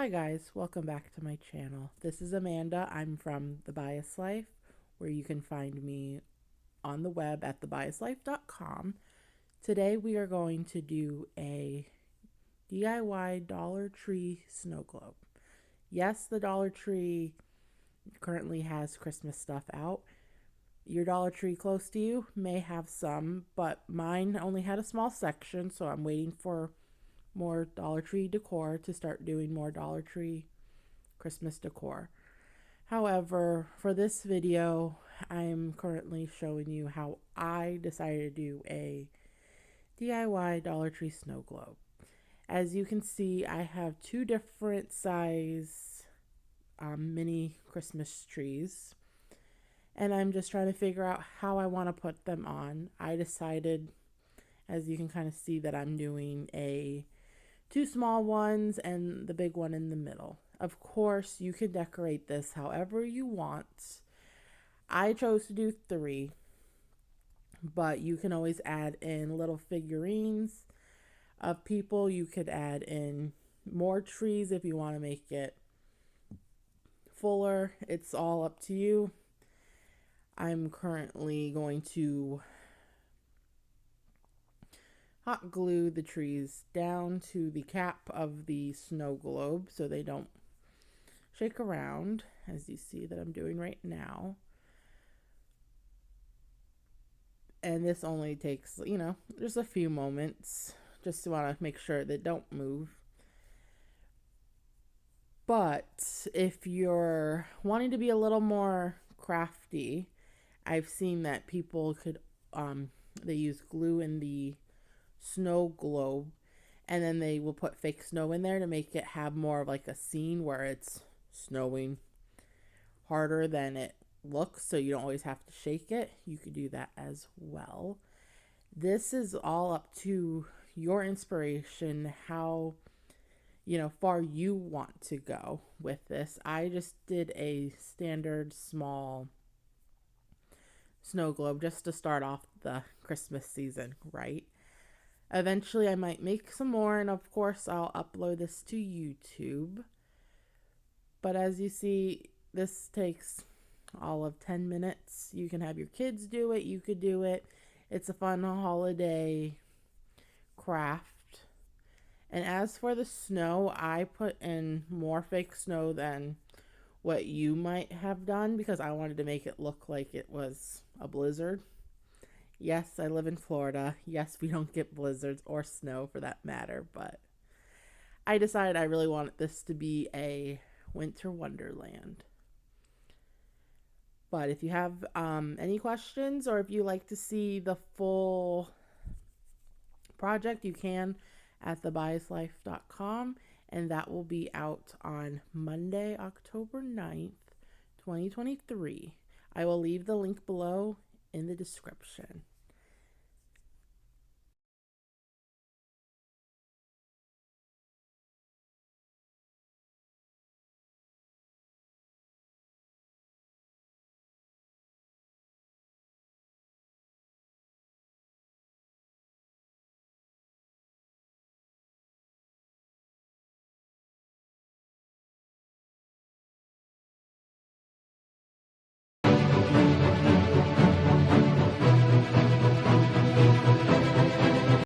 Hi guys, welcome back to my channel. This is Amanda. I'm from The Bias Life, where you can find me on the web at thebiaslife.com. Today we are going to do a DIY Dollar Tree snow globe. Yes, the Dollar Tree currently has Christmas stuff out. Your Dollar Tree close to you may have some, but mine only had a small section, so I'm waiting for more Dollar Tree decor to start doing more Dollar Tree Christmas decor. However, for this video, I'm currently showing you how I decided to do a DIY Dollar Tree snow globe. As you can see, I have two different size mini Christmas trees, and I'm just trying to figure out how I want to put them on. I decided, as you can kind of see, that I'm doing two small ones and the big one in the middle. Of course, you can decorate this however you want. I chose to do three, but you can always add in little figurines of people. You could add in more trees if you want to make it fuller. It's all up to you. I'm currently going to hot glue the trees down to the cap of the snow globe so they don't shake around, as you see that I'm doing right now. And this only takes, just a few moments, just to want to make sure they don't move. But if you're wanting to be a little more crafty, I've seen that people could they use glue in the snow globe, and then they will put fake snow in there to make it have more of like a scene where it's snowing harder than it looks, so you don't always have to shake it. You could do that as well. This is all up to your inspiration, how far you want to go with this. I just did a standard small snow globe just to start off the Christmas season, right? Eventually I might make some more, and of course I'll upload this to YouTube. But as you see, this takes all of 10 minutes. You can have your kids do it. You could do it. It's a fun holiday craft. And as for the snow, I put in more fake snow than what you might have done because I wanted to make it look like it was a blizzard. Yes, I live in Florida. Yes, we don't get blizzards or snow for that matter, but I decided I really wanted this to be a winter wonderland. But if you have any questions, or if you like to see the full project, you can at thebiaslife.com, and that will be out on Monday, October 9th, 2023. I will leave the link below in the description.